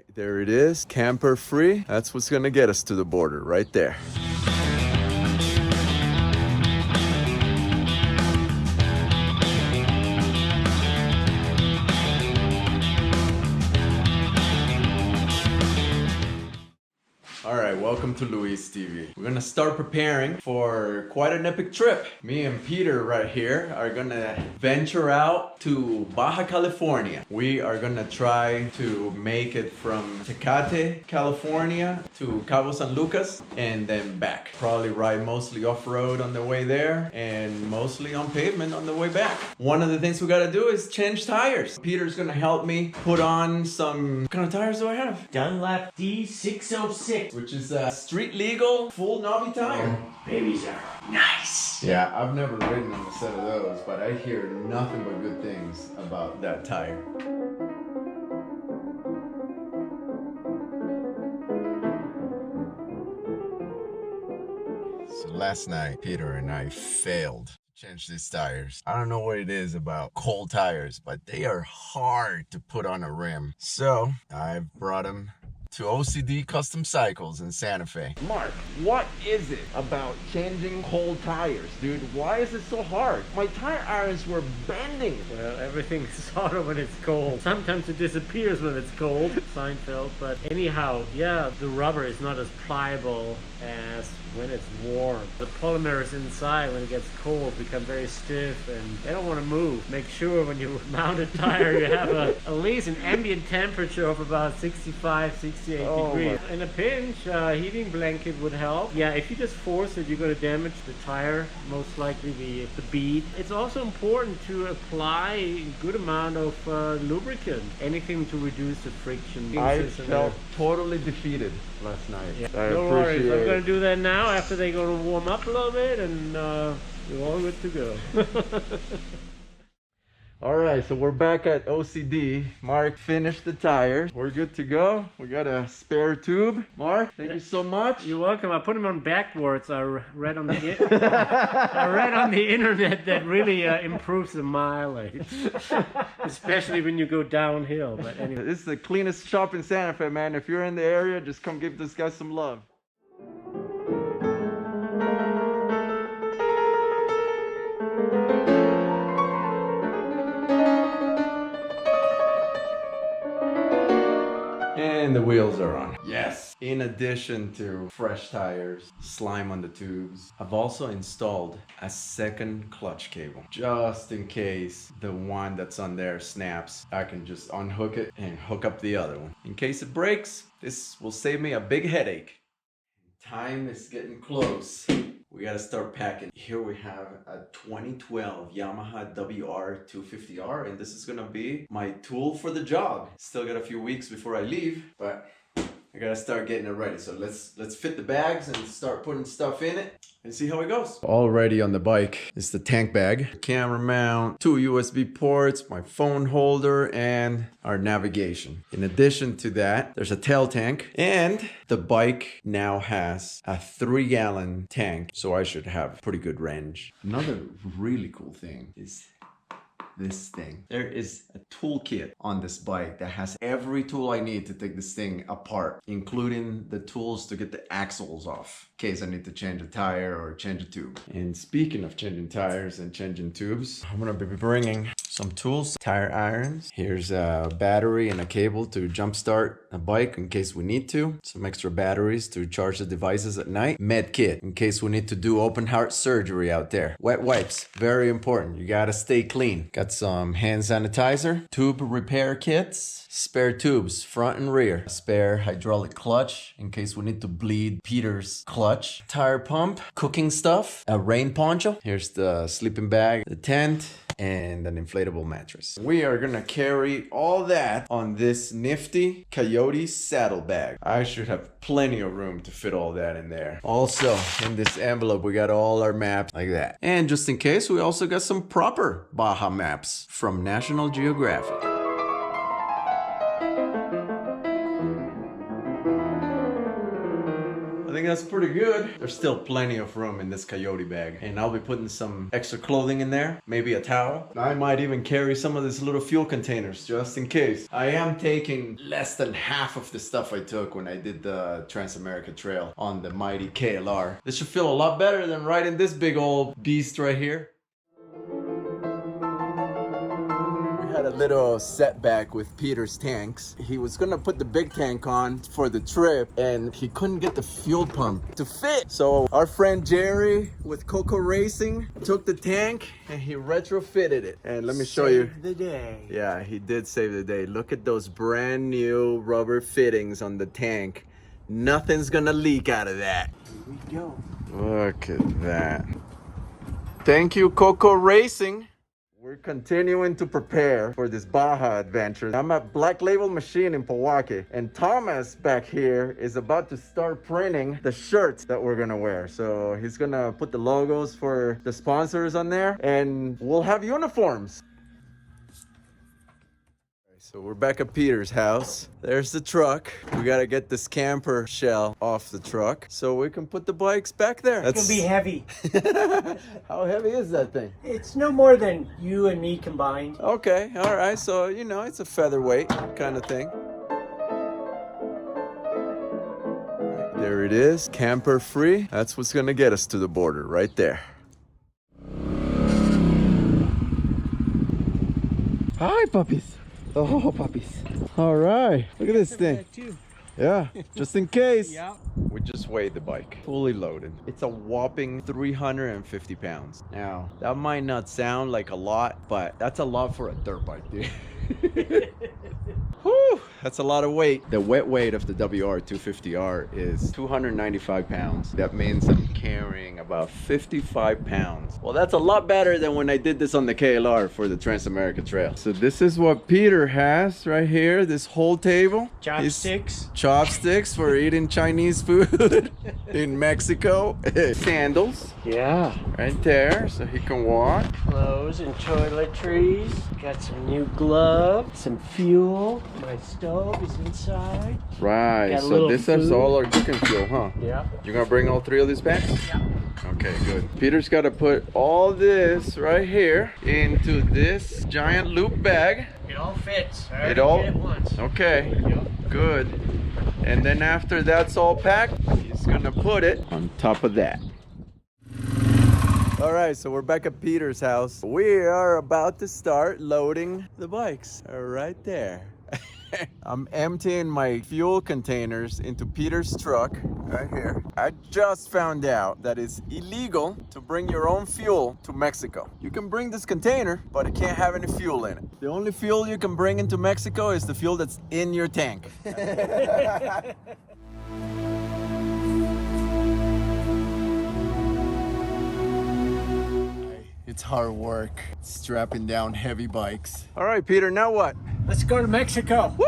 right, there it is, camper free. That's what's gonna get us to the border right there. All right, welcome to Luis TV. We're gonna start preparing for quite an epic trip. Me and Peter right here are gonna venture out to Baja, California. We are gonna try to make it from Tecate, California to Cabo San Lucas and then back. Probably ride mostly off-road on the way there and mostly on pavement on the way back. One of the things we gotta do is change tires. Peter's gonna help me put on some, what kind of tires do I have? Dunlop D606. Which is a street legal full knobby tire. Babies are nice. Yeah, I've never ridden on a set of those, but I hear nothing but good things about that tire. So last night, Peter and I failed to change these tires. I don't know what it is about cold tires, but they are hard to put on a rim. So I brought them to OCD Custom Cycles in Santa Fe. Mark, what is it about changing cold tires, dude? Why is it so hard? My tire irons were bending. Well, everything's hotter when it's cold. Sometimes it disappears when it's cold, Seinfeld. But anyhow, yeah, the rubber is not as pliable as when it's warm. The polymers inside, when it gets cold, become very stiff and they don't want to move. Make sure when you mount a tire, you have at least an ambient temperature of about 65, 68 degrees. In a pinch, heating blanket would help. Yeah, if you just force it, you're going to damage the tire, most likely the bead. It's also important to apply a good amount of lubricant, anything to reduce the friction. I felt totally defeated last night. Yeah. No worries, I'm going to do that now after they're going to warm up a little bit and we're all good to go. All right, so we're back at OCD. Mark finished the tires. We're good to go. We got a spare tube. Mark, thank you so much. You're welcome. I put them on backwards. I read on the internet that really improves the mileage, especially when you go downhill. But anyway, this is the cleanest shop in Santa Fe, man. If you're in the area, just come give this guy some love. And the wheels are on. Yes! In addition to fresh tires, slime on the tubes, I've also installed a second clutch cable. Just in case the one that's on there snaps, I can just unhook it and hook up the other one. In case it breaks, this will save me a big headache. Time is getting close. We gotta start packing. Here we have a 2012 Yamaha WR250R, and this is gonna be my tool for the job. Still got a few weeks before I leave, but I gotta start getting it ready. So let's fit the bags and start putting stuff in it and see how it goes. Already on the bike is the tank bag, camera mount, 2 USB ports, my phone holder, and our navigation. In addition to that, there's a tail tank, and the bike now has a 3-gallon tank, so I should have pretty good range. Another really cool thing is this thing. There is a toolkit on this bike that has every tool I need to take this thing apart, including the tools to get the axles off in case I need to change a tire or change a tube. And speaking of changing tires and changing tubes, I'm gonna be bringing some tools, tire irons. Here's a battery and a cable to jumpstart a bike in case we need to. Some extra batteries to charge the devices at night. Med kit in case we need to do open heart surgery out there. Wet wipes, very important. You gotta stay clean. Got some hand sanitizer, tube repair kits, spare tubes, front and rear, spare hydraulic clutch in case we need to bleed Peter's clutch, tire pump, cooking stuff, a rain poncho. Here's the sleeping bag, the tent, and an inflatable mattress. We are gonna carry all that on this nifty Coyote saddlebag. I should have plenty of room to fit all that in there. Also, in this envelope, we got all our maps like that. And just in case, we also got some proper Baja maps from National Geographic. I think that's pretty good. There's still plenty of room in this coyote bag. And I'll be putting some extra clothing in there. Maybe a towel. I might even carry some of these little fuel containers just in case. I am taking less than half of the stuff I took when I did the Trans-America Trail on the mighty KLR. This should feel a lot better than riding this big old beast right here. Had a little setback with Peter's tanks. He was gonna put the big tank on for the trip and he couldn't get the fuel pump to fit. So our friend Jerry with Coco Racing took the tank and he retrofitted it. And let me show you. Save the day. Yeah, he did save the day. Look at those brand new rubber fittings on the tank. Nothing's gonna leak out of that. Here we go. Look at that. Thank you, Coco Racing. We're continuing to prepare for this Baja adventure. I'm at Black Label Machine in Milwaukee, and Thomas back here is about to start printing the shirts that we're gonna wear. So he's gonna put the logos for the sponsors on there, and we'll have uniforms. So we're back at Peter's house. There's the truck. We gotta get this camper shell off the truck so we can put the bikes back there. It's gonna be heavy. How heavy is that thing? It's no more than you and me combined. Okay, all right. So, you know, it's a featherweight kind of thing. There it is, camper free. That's what's gonna get us to the border right there. Hi, puppies. Oh, puppies. All right, look at this thing. Yeah, just in case. Yeah. We just weighed the bike, fully loaded. It's a whopping 350 pounds. Now, that might not sound like a lot, but that's a lot for a dirt bike, dude. Whew, that's a lot of weight. The wet weight of the WR250R is 295 pounds. That means I'm carrying about 55 pounds. Well, that's a lot better than when I did this on the KLR for the Trans-America Trail. So this is what Peter has right here, this whole table. Chopsticks. Chopsticks for eating Chinese food in Mexico. Sandals. Yeah. Right there, so he can walk. Clothes and toiletries. Got some new gloves, some fuel. My stove is inside. Right, Got a so little this is food. all our cooking fuel, huh? Yeah. You gonna bring all three of these back? Yeah. Okay, good. Peter's got to put all this right here into this giant loop bag. It all fits. I It already all- did it once. Okay, Yep. good. And then after that's all packed, he's gonna put it on top of that. All right, so we're back at Peter's house. We are about to start loading the bikes right there. I'm emptying my fuel containers into Peter's truck right here. I just found out that it's illegal to bring your own fuel to Mexico. You can bring this container, but it can't have any fuel in it. The only fuel you can bring into Mexico is the fuel that's in your tank. It's hard work strapping down heavy bikes. All right, Peter, now what? Let's go to Mexico. Woo!